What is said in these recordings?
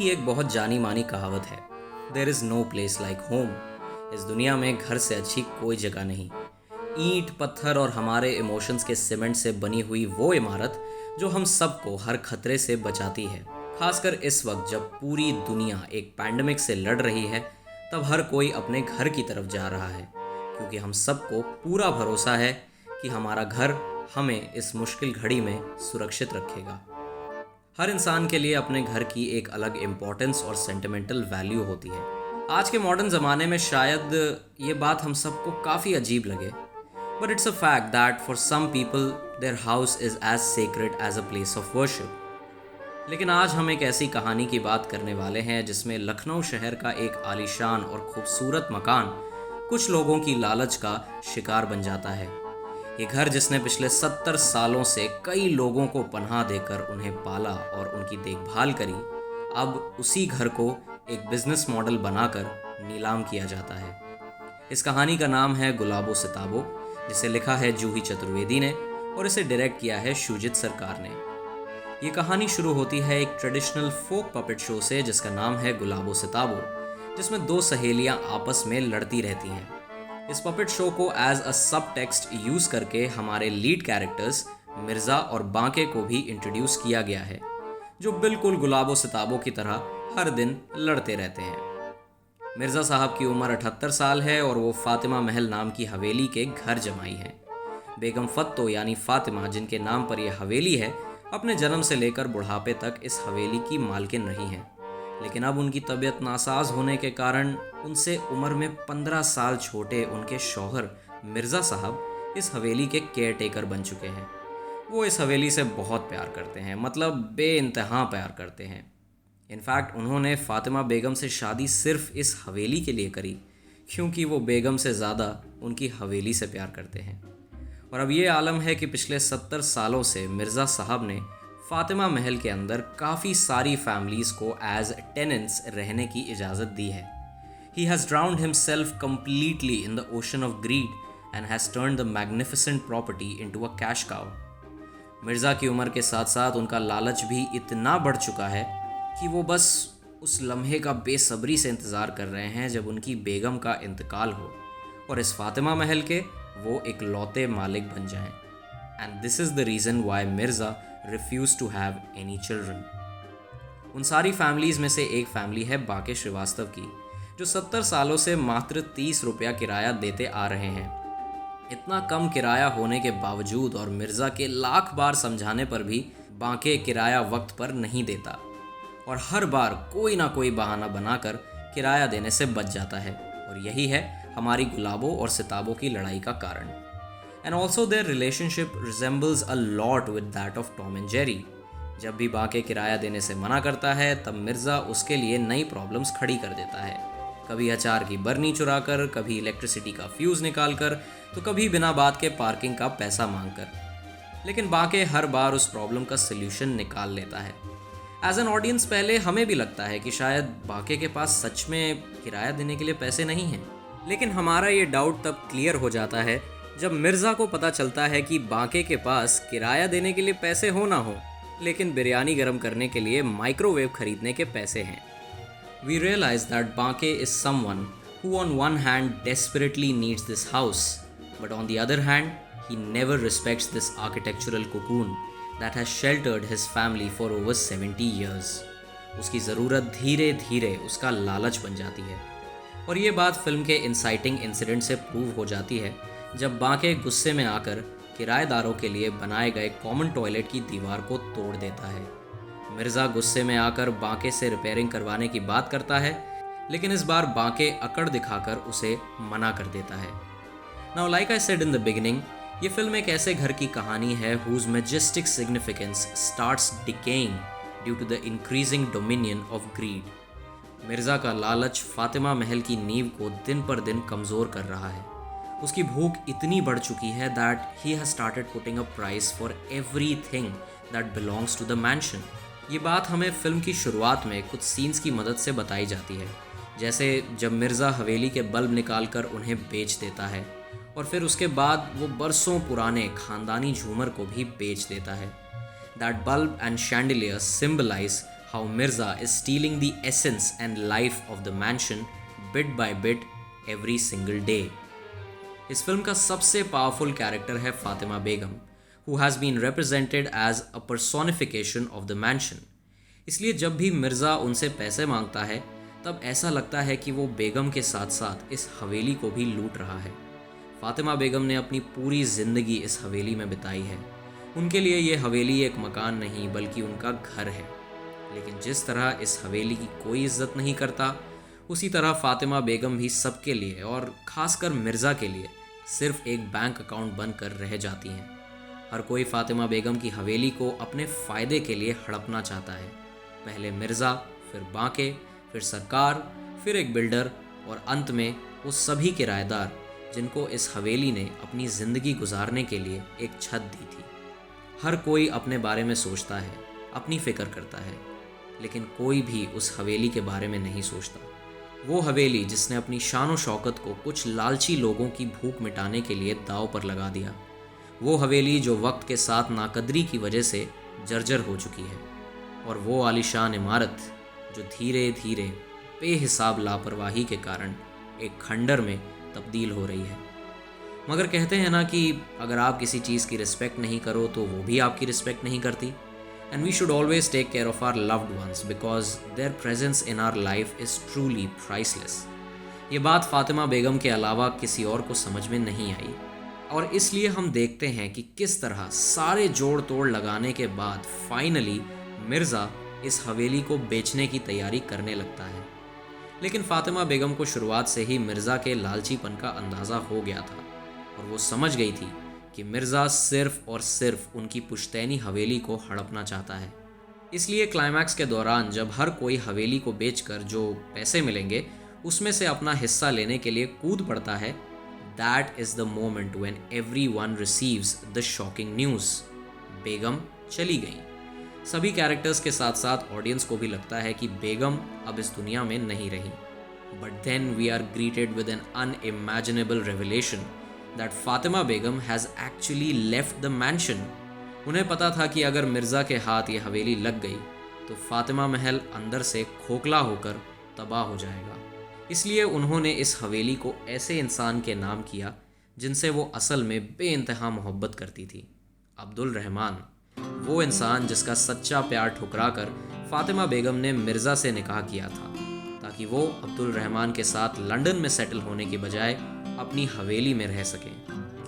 की एक बहुत जानी मानी कहावत है, there is no place like home. इस दुनिया में घर से अच्छी कोई जगह नहीं। ईंट पत्थर और हमारे इमोशंस के सीमेंट से बनी हुई वो इमारत जो हम सबको हर खतरे से बचाती है। खासकर इस वक्त जब पूरी दुनिया एक पैंडमिक से लड़ रही है, तब हर कोई अपने घर की तरफ जा रहा है, क्योंकि हम सबको पूरा भरोसा है कि हमारा घर हमें इस मुश्किल घड़ी में सुरक्षित रखेगा। हर इंसान के लिए अपने घर की एक अलग इम्पोर्टेंस और सेंटिमेंटल वैल्यू होती है। आज के मॉडर्न ज़माने में शायद ये बात हम सबको काफ़ी अजीब लगे, but it's a fact that for some people their house is as sacred as a place of worship. लेकिन आज हम एक ऐसी कहानी की बात करने वाले हैं जिसमें लखनऊ शहर का एक आलीशान और खूबसूरत मकान कुछ लोगों की लालच का शिकार बन जाता है। ये घर जिसने पिछले 70 सालों से कई लोगों को पनाह देकर उन्हें पाला और उनकी देखभाल करी, अब उसी घर को एक बिजनेस मॉडल बनाकर नीलाम किया जाता है। इस कहानी का नाम है गुलाबो सिताबो, जिसे लिखा है जूही चतुर्वेदी ने और इसे डायरेक्ट किया है शुजित सरकार ने। ये कहानी शुरू होती है एक ट्रेडिशनल फोक पपेट शो से जिसका नाम है गुलाबो सिताबो, जिसमें दो सहेलियां आपस में लड़ती रहती हैं। इस पपेट शो को एज अ सब टेक्स्ट यूज करके हमारे लीड कैरेक्टर्स मिर्ज़ा और बांके को भी इंट्रोड्यूस किया गया है, जो बिल्कुल गुलाबो सिताबो की तरह हर दिन लड़ते रहते हैं। मिर्ज़ा साहब की उम्र 78 साल है और वो फातिमा महल नाम की हवेली के घर जमाई हैं। बेगम फत्तो यानी फातिमा, जिनके नाम पर यह हवेली है, अपने जन्म से लेकर बुढ़ापे तक इस हवेली की मालकिन रही हैं। लेकिन अब उनकी तबीयत नासाज होने के कारण उनसे उम्र में 15 साल छोटे उनके शौहर मिर्ज़ा साहब इस हवेली के केयर टेकर बन चुके हैं। वो इस हवेली से बहुत प्यार करते हैं, मतलब बेइंतहा प्यार करते हैं। इनफैक्ट उन्होंने फातिमा बेगम से शादी सिर्फ इस हवेली के लिए करी, क्योंकि वो बेगम से ज़्यादा उनकी हवेली से प्यार करते हैं। और अब ये आलम है कि पिछले 70 सालों से मिर्ज़ा साहब ने फातिमा महल के अंदर काफ़ी सारी फैमिलीज़ को एज टेनेंट्स रहने की इजाज़त दी है। He has drowned himself completely in the ocean of greed and has turned the magnificent property into a cash cow. Mirza की उम्र के साथ साथ उनका लालच भी इतना बढ़ चुका है कि वो बस उस लम्हे का बेसब्री से इंतज़ार कर रहे हैं जब उनकी बेगम का इंतकाल हो और इस फातिमा महल के वो एक लौते मालिक बन जाएं। And this is the reason why Mirza refused to have any children. उन सारी फैमिलीज़ में से एक फैमिली है बाके श्रीवास्तव की, जो 70 सालों से मात्र 30 रुपया किराया देते आ रहे हैं। इतना कम किराया होने के बावजूद और मिर्ज़ा के लाख बार समझाने पर भी बाके किराया वक्त पर नहीं देता और हर बार कोई ना कोई बहाना बनाकर किराया देने से बच जाता है। और यही है हमारी गुलाबों और सिताबों की लड़ाई का कारण। And also their relationship resembles a lot with that of Tom and Jerry. जब भी बाके किराया देने से मना करता है, तब मिर्ज़ा उसके लिए नई प्रॉब्लम्स खड़ी कर देता है। कभी अचार की बरनी चुराकर, कभी इलेक्ट्रिसिटी का फ्यूज़ निकालकर, तो कभी बिना बात के पार्किंग का पैसा मांगकर। लेकिन बाके हर बार उस प्रॉब्लम का सल्यूशन निकाल लेता है। एज एन ऑडियंस पहले हमें भी लगता है कि शायद बाके के पास सच में किराया देने के लिए पैसे नहीं हैं, लेकिन हमारा ये डाउट तब क्लियर हो जाता है जब मिर्ज़ा को पता चलता है कि बाके के पास किराया देने के लिए पैसे हो ना हो, लेकिन बिरयानी गर्म करने के लिए माइक्रोवेव खरीदने के पैसे हैं। वी रियलाइज दैट बाके is someone who on one hand desperately needs this house, but on the other hand he never respects this architectural cocoon that has sheltered his family for over 70 years। उसकी ज़रूरत धीरे धीरे उसका लालच बन जाती है। और ये बात फिल्म के इंसाइटिंग इंसिडेंट से प्रूव हो जाती है जब बाके गुस्से में आकर किराएदारों के लिए बनाए गए कॉमन टॉयलेट की दीवार को तोड़ देता है। मिर्ज़ा गुस्से में आकर बाके से रिपेयरिंग करवाने की बात करता है, लेकिन इस बार बाके अकड़ दिखाकर उसे मना कर देता है। Now like I said in the beginning, ये फिल्म एक ऐसे घर की कहानी है whose majestic significance starts decaying due to the increasing dominion of greed. Mirza का लालच फातिमा महल की नींव को दिन पर दिन कमज़ोर कर रहा है। उसकी भूख इतनी बढ़ चुकी है that he has started putting a price for everything that belongs to the mansion. ये बात हमें फिल्म की शुरुआत में कुछ सीन्स की मदद से बताई जाती है, जैसे जब मिर्ज़ा हवेली के बल्ब निकालकर उन्हें बेच देता है और फिर उसके बाद वो बरसों पुराने खानदानी झूमर को भी बेच देता है। That bulb and chandelier symbolize how Mirza is stealing the essence and life of the mansion bit by bit every single day. इस फिल्म का सबसे पावरफुल कैरेक्टर है फातिमा बेगम, who has been represented as a personification of the mansion. इसलिए जब भी मिर्ज़ा उनसे पैसे मांगता है तब ऐसा लगता है कि वो बेगम के साथ साथ इस हवेली को भी लूट रहा है। फातिमा बेगम ने अपनी पूरी ज़िंदगी इस हवेली में बिताई है। उनके लिए ये हवेली एक मकान नहीं बल्कि उनका घर है। लेकिन जिस तरह इस हवेली की कोई इज्जत नहीं करता, उसी तरह फातिमा बेगम भी सबके लिए और ख़ासकर मिर्ज़ा के लिए सिर्फ एक बैंक अकाउंट बनकर रह जाती हैं। हर कोई फातिमा बेगम की हवेली को अपने फ़ायदे के लिए हड़पना चाहता है। पहले मिर्ज़ा, फिर बांके, फिर सरकार, फिर एक बिल्डर और अंत में वो सभी किराएदार जिनको इस हवेली ने अपनी ज़िंदगी गुजारने के लिए एक छत दी थी। हर कोई अपने बारे में सोचता है, अपनी फ़िक्र करता है, लेकिन कोई भी उस हवेली के बारे में नहीं सोचता। वो हवेली जिसने अपनी शान और शौकत को कुछ लालची लोगों की भूख मिटाने के लिए दांव पर लगा दिया। वो हवेली जो वक्त के साथ नाकदरी की वजह से जर्जर हो चुकी है। और वो आलीशान इमारत जो धीरे धीरे बेहिसाब लापरवाही के कारण एक खंडर में तब्दील हो रही है। मगर कहते हैं ना कि अगर आप किसी चीज़ की रिस्पेक्ट नहीं करो तो वो भी आपकी रिस्पेक्ट नहीं करती। And we should always take care of our loved ones because their presence in our life is truly priceless. ये बात फातिमा बेगम के अलावा किसी और को समझ में नहीं आई और इसलिए हम देखते हैं कि किस तरह सारे जोड़ तोड़ लगाने के बाद फाइनली मिर्ज़ा इस हवेली को बेचने की तैयारी करने लगता है। लेकिन फातिमा बेगम को शुरुआत से ही मिर्ज़ा के लालचीपन का अंदाज़ा हो गया था और वो समझ गई थी कि मिर्ज़ा सिर्फ और सिर्फ उनकी पुश्तैनी हवेली को हड़पना चाहता है। इसलिए क्लाइमैक्स के दौरान जब हर कोई हवेली को बेचकर जो पैसे मिलेंगे उसमें से अपना हिस्सा लेने के लिए कूद पड़ता है, that is the moment when everyone receives the shocking news. बेगम चली गई। सभी कैरेक्टर्स के साथ साथ ऑडियंस को भी लगता है कि बेगम अब इस दुनिया में नहीं रही। But then we are greeted with an unimaginable revelation that Fatima Begum has actually left the mansion. उन्हें पता था कि अगर मिर्ज़ा के हाथ ये हवेली लग गई तो फातिमा महल अंदर से खोखला होकर तबाह हो जाएगा। इसलिए उन्होंने इस हवेली को ऐसे इंसान के नाम किया जिनसे वो असल में बेइंतहा मोहब्बत करती थी, अब्दुल रहमान। वो इंसान जिसका सच्चा प्यार ठुकरा कर फातिमा बेगम ने मिर्ज़ा से निकाह किया था ताकि वो अब्दुल रहमान के साथ लंदन में सेटल होने के बजाय अपनी हवेली में रह सकें,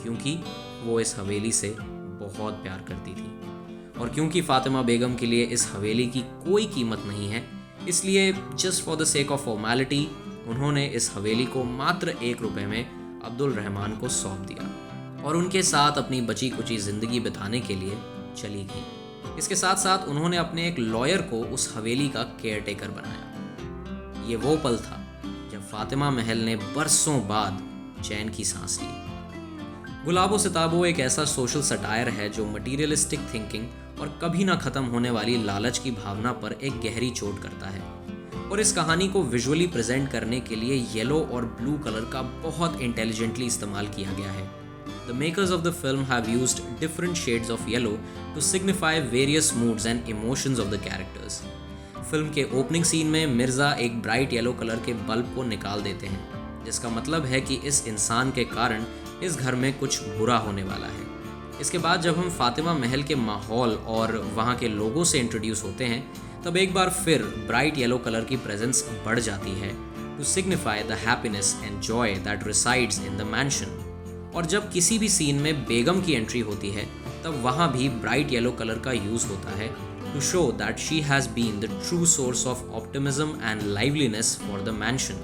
क्योंकि वो इस हवेली से बहुत प्यार करती थी। और क्योंकि फातिमा बेगम के लिए इस हवेली की कोई कीमत नहीं है, इसलिए just for the sake of formality उन्होंने इस हवेली को मात्र 1 रुपये में अब्दुल रहमान को सौंप दिया और उनके साथ अपनी बची कुची ज़िंदगी बिताने के लिए चली गई। इसके साथ साथ उन्होंने अपने एक लॉयर को उस हवेली का केयरटेकर बनाया। ये वो पल था जब फातिमा महल ने बरसों बाद चैन की सांस ली। गुलाबो सिताबो एक ऐसा सोशल सटायर है जो मटीरियलिस्टिक थिंकिंग और कभी ना ख़त्म होने वाली लालच की भावना पर एक गहरी चोट करता है। और इस कहानी को विजुअली प्रेजेंट करने के लिए येलो और ब्लू कलर का बहुत इंटेलिजेंटली इस्तेमाल किया गया है। The makers of the film have used different shades of yellow to signify various moods and emotions of the characters. Film के ओपनिंग सीन में मिर्ज़ा एक ब्राइट येलो कलर के बल्ब को निकाल देते हैं, जिसका मतलब है कि इस इंसान के कारण इस घर में कुछ बुरा होने वाला है। इसके बाद जब हम फातिमा महल के माहौल और वहाँ के लोगों से इंट्रोड्यूस होते हैं तब एक बार फिर ब्राइट येलो कलर की प्रेजेंस बढ़ जाती है to signify the happiness and joy that resides in the mansion. और जब किसी भी सीन में बेगम की एंट्री होती है तब वहाँ भी ब्राइट येलो कलर का यूज़ होता है to show that she has been the true source of optimism and liveliness for the mansion.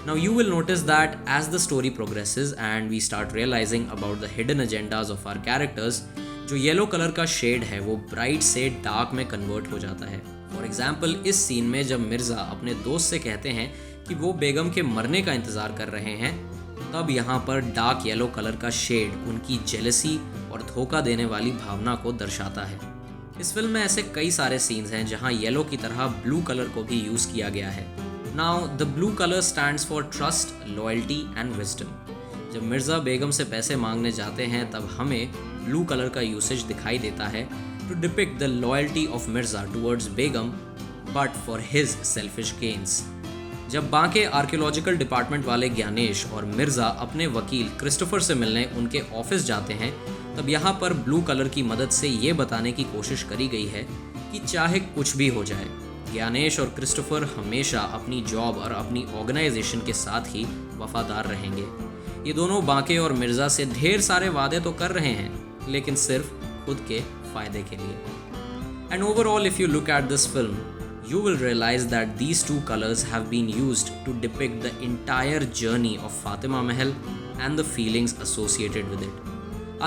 Now you will notice that as the story progresses and we start realizing about the hidden agendas of our characters, जो yellow colour का shade है वो bright से dark में convert हो जाता है। For example इस सीन में जब मिर्ज़ा अपने दोस्त से कहते हैं कि वो बेगम के मरने का इंतज़ार कर रहे हैं, तब यहाँ पर डार्क येलो कलर का शेड उनकी जेलसी और धोखा देने वाली भावना को दर्शाता है। इस फिल्म में ऐसे कई सारे सीन्स हैं जहाँ येलो की तरह ब्लू कलर को भी यूज़ किया गया है। Now the blue colour stands for trust, loyalty and wisdom. जब मिर्ज़ा बेगम से पैसे मांगने जाते हैं तब हमें ब्लू कलर का यूसेज दिखाई देता है to depict the loyalty of Mirza towards Begum but for his selfish gains. जब बांके आर्कियोलॉजिकल डिपार्टमेंट वाले ज्ञानेश और मिर्ज़ा अपने वकील क्रिस्टोफर से मिलने उनके ऑफिस जाते हैं, तब यहाँ पर ब्लू कलर की मदद से ये बताने की कोशिश करी गई है कि चाहे कुछ भी हो जाए, ज्ञानेश और क्रिस्टोफर हमेशा अपनी जॉब और अपनी ऑर्गेनाइजेशन के साथ ही वफादार रहेंगे। ये दोनों बांके और मिर्ज़ा से ढेर सारे वादे तो कर रहे हैं, लेकिन सिर्फ खुद के फ़ायदे के लिए। And overall if you look at this film, you will realize that these two colors have been used to depict the entire journey of Fatima Mahal and the feelings associated with it.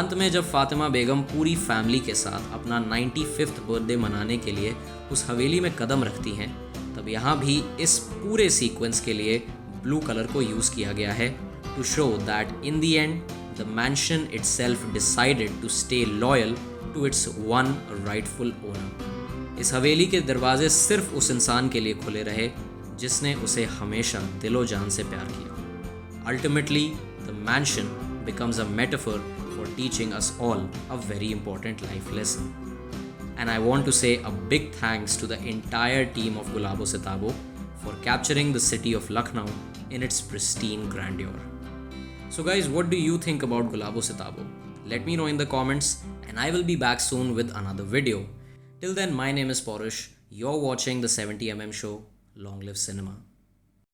अंत में जब फातिमा बेगम पूरी family के साथ अपना 95th birthday मनाने के लिए उस हवेली में कदम रखती हैं, तब यहाँ भी इस पूरे सीक्वेंस के लिए ब्लू कलर को यूज़ किया गया है to show that in the end the mansion itself decided to stay loyal to its one rightful owner. इस हवेली के दरवाजे सिर्फ उस इंसान के लिए खुले रहे जिसने उसे हमेशा दिलो जान से प्यार किया। Ultimately, the mansion becomes a metaphor for teaching us all a very important life lesson. And I want to say a big thanks to the entire team of Gulabo Sitabo for capturing the city of Lucknow in its pristine grandeur. So guys, what do you think about Gulabo Sitabo? Let me know in the comments, and I will be back soon with another video. Till then, my name is Porish. You're watching the 70mm show. Long live cinema.